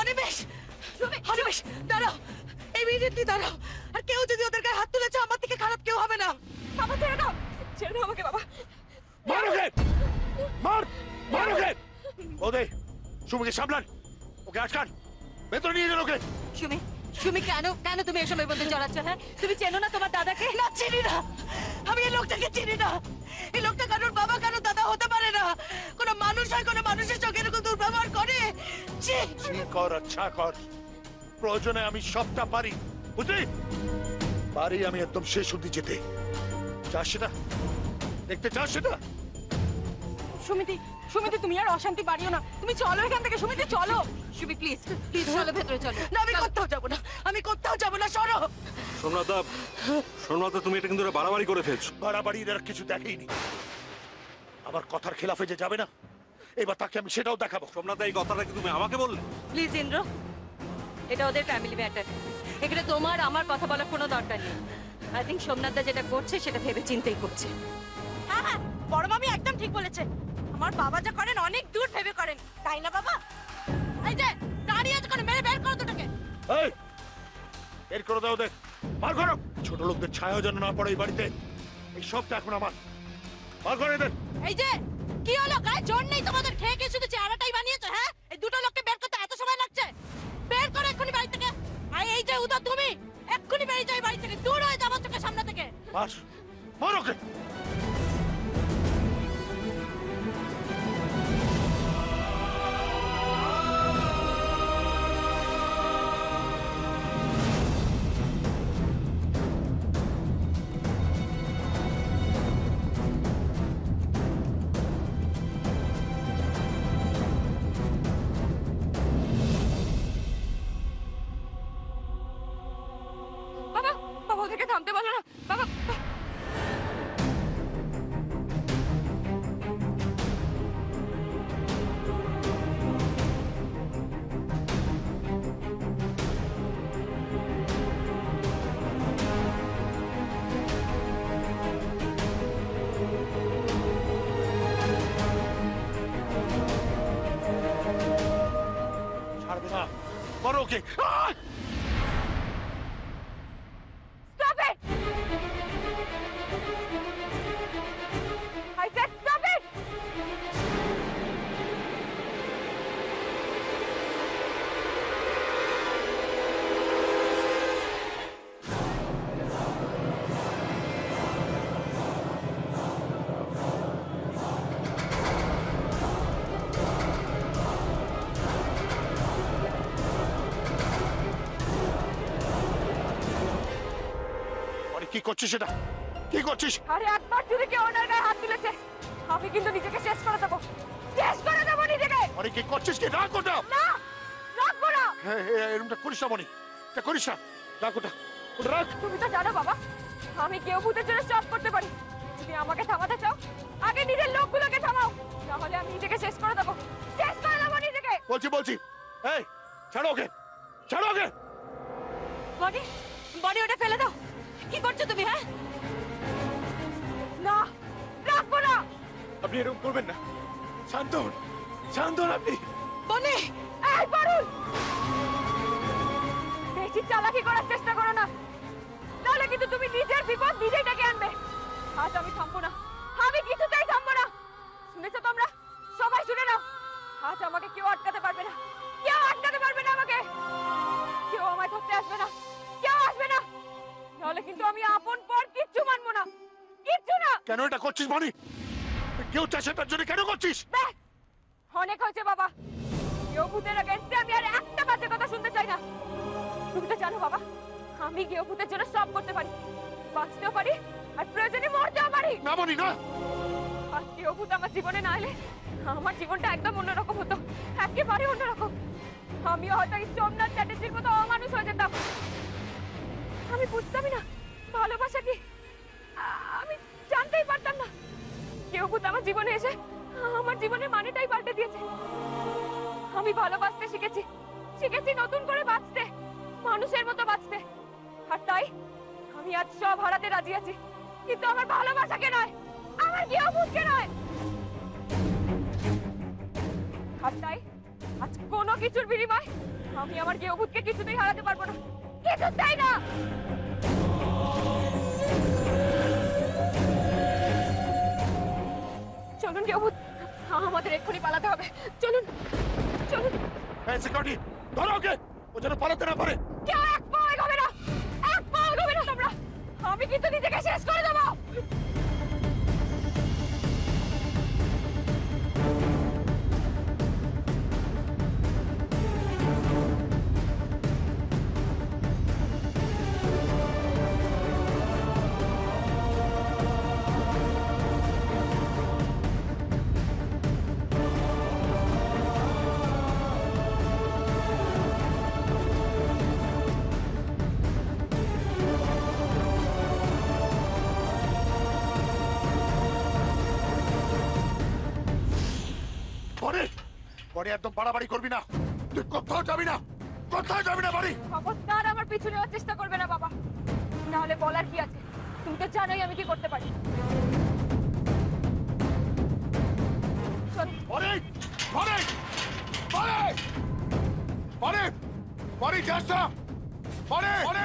অনিমেষ, অনিমেষ দাঁড়াও, ইমিডিয়েটলি দাঁড়াও। আর কেউ যদি ওদের গায়ে হাত তুলেছে আমার থেকে খারাপ কেউ হবে না। বাবা ছেড়ে দাও, ছেড়ে দাও আমাকে বাবা। মার ওকে, মার ওকে। ওদের সুমিকে সামলান, ওকে আটকান, ভেতরে নিয়ে যান ওকে। সুমি, সুমি কেন কেন তুমি এসবের মধ্যে জড়াচ্ছ? হ্যাঁ, তুমি চেনো না তোমার দাদাকে? না, চিনি না, আমি এই লোকটাকে চিনি না। এই লোকটা কারোর বাবা কারোর দাদা হতে পারে না। কোনো মানুষ হয় কোনো মানুষের সঙ্গে এরকম দুর্ব্যবহার করে? ছি কর, আচ্ছা কর, প্রয়োজনে আমি সবটা পারি, বুঝলি? পারি আমি একদম শেষ অব্দি যেতে। চাস সেটা দেখতে, চাস সেটা? সুমিতি, সুমিতি তুমি আর অশান্তি বাড়িও না, তুমি চলো এখান থেকে। সুমিতি চলো। সুমি প্লিজ, প্লিজ চলো ভেতরে চলো। না, আমি কোথাও যাবো না, আমি কোথাও যাবো না, সরো। সোমনাথা, সোমনাথা তুমি এটা কিন্তু বাড়াবাড়ি করে ফেলছো। বাড়াবাড়ি এরা কিছু দেখেইনি, আমার কথার খেলাফে যে যাবে না, এবার তাকে আমি সেটাও দেখাবো। সোমনাথা, এই কথাটা কি তুমি আমাকে বললে? প্লিজ ইন্দ্র, এটা ওদের ফ্যামিলি ম্যাটার, এখানে তোমার আমার কথা বলার কোনো দরকার নেই। আই থিঙ্ক সোমনাথ দা যেটা করছে সেটা ভেবে চিন্তেই করছে। হ্যাঁ হ্যাঁ, বড় মামি একদম ঠিক বলেছে। আমার বাবা যা করেন অনেক দূর ভেবে করেন, তাই না বাবা? এই যে দাঁড়িয়ে আছে, কোনো মেরে বের করো দুটোকে। এই বের করে দাও ওদের, বার করো। ছোট লোকদের ছায়া যেন না পড়ে এই বাড়িতে। এই সবটা এখন আমার, বার করে এদের। এই যে কি হলো, গায়ে জোর নেই তোমাদের? খেয়ে খেয়ে শুধু চেহারাটাই বানিয়েছো। হ্যাঁ, এই দুটো লোককে বের করতে এত সময় লাগছে? বের করো এক্ষুনি বাড়ি থেকে। আর এই যে উদর, তুমি এক্ষুনি বেরিয়ে যাও বাড়ি থেকে, দূর হয়ে যাবো চোখের সামনে থেকে। মার, মার ওকে। বাবা, বাবা ওদেরকে থামতে বলো না বাবা। ছাড়বে না, মার ওকে। Stop it! I said stop it! কি করছিস সেটা? কি করছিস? আরে একবার যদি কেউ ওনার গায়ে হাত তুলেছে আমি কিন্তু নিজেকে শেষ করে দেবো, শেষ করে দেবো নিজেকে। আরে কি করছিস? কি রাগ ওটা? না, রাখবো না। এরকমটা করিস না মনি, এটা করিস না, রাগ ওটা, ওটা রাগ। তুমি তো জানো বাবা, আমি কেউ ভূতের জন্য সব করতে পারি। যদি আমাকে থামাতে চাও আগে নিজের লোকগুলোকে থামাও, তাহলে আমি নিজেকে শেষ করে দেবো, শেষ করে দেবো নিজেকে। বলছি এই ছাড়ো ওকে, ছাড়ো ওকে। বডি, বডি ওটা ফেলে দাও। কি করছো তুমি? হ্যাঁ, না, রাখবো না। আপনি এরকম করবেন না, শান্ত হন, শান্ত হন আপনি। বনি, এই পারুল, বেশি চালাকি করার চেষ্টা করো না, নাহলে কিন্তু তুমি নিজের বিপদ নিজেই ডেকে আনবে। আজ আমি থামবো না, আমি কিছুতেই থামবো না। শুনেছো তোমরা? সবাই শুনে নাও, আজ আমাকে কেউ আটকাতে পারবে না, কেউ আটকাতে পারবে না আমাকে। কেউ আমায় ধরতে আসবে না, কেউ আসবে না, নাহলে কিন্তু আমি আপন পর কিচ্ছু মানবো না, কিচ্ছু না। কেন এটা করছিস মনি? কেউ চাষে তার জন্য কেন করছিস? ব্যাস, অনেক হয়েছে বাবা। কেউ ভূতের এগেইনস্টে আমি আর একটা বাজে কথা শুনতে চাই না। তুমি তো জানো বাবা, আমি কেউ ভূতের জন্য সব করতে পারি, বাঁচতেও পারি আর প্রয়োজনে মরতেও পারি। না মনি না, আর কেউ ভূত আমার জীবনে না এলে আমার জীবনটা একদম অন্যরকম হতো, একেবারে অন্যরকম। আমিও হয়তো এই সোমনাথ চ্যাটার্জির মতো অমানুষ হয়ে যেতাম। আমি বুঝতামই না ভালোবাসা কি, আমি জানতেই পারতাম না। কেউ ভূত আমার জীবনে এসে আমার জীবনের মানেটাই পাল্টে দিয়েছে। আমি ভালোবাসতে শিখেছি, শিখেছি নতুন করে বাঁচতে, মানুষের মতো বাঁচতে। আর তাই আমি আজ সব হারাতে রাজি আছি, কিন্তু আমার ভালোবাসাকে নয়, আমার গৃহবধূকে নয়। আর তাই আজ কোনো কিছুর বিনিময় আমি আমার গৃহবধূকে কিছুতেই হারাতে পারবো না, কিছুতেই না। চলুন গৃহবধূ, আমাদের এক্ষুনি পালাতে হবে। চলুন চলুন। এই সিকিউরিটি, ধরো ওকে, ও যেন পালাতে না পারে। কেউ এক পাও এগোবে না, এক পাও এগোবে না তোমরা। আমি কিন্তু নিজেকে শেষ করে দেবো। পরে পরে একদম বাড়াবাড়ি করবি না, তুই কোথাও যাবি না, কোথাও যাবি না বাড়ি। খবরদার আমার পিছু নেওয়ার চেষ্টা করবে না বাবা, নাহলে বলার কি আছে? তুমি তো জানোই আমি কি করতে পারি। চলো। পরে পরে পরে পরে পরে যাস না, পরে পরে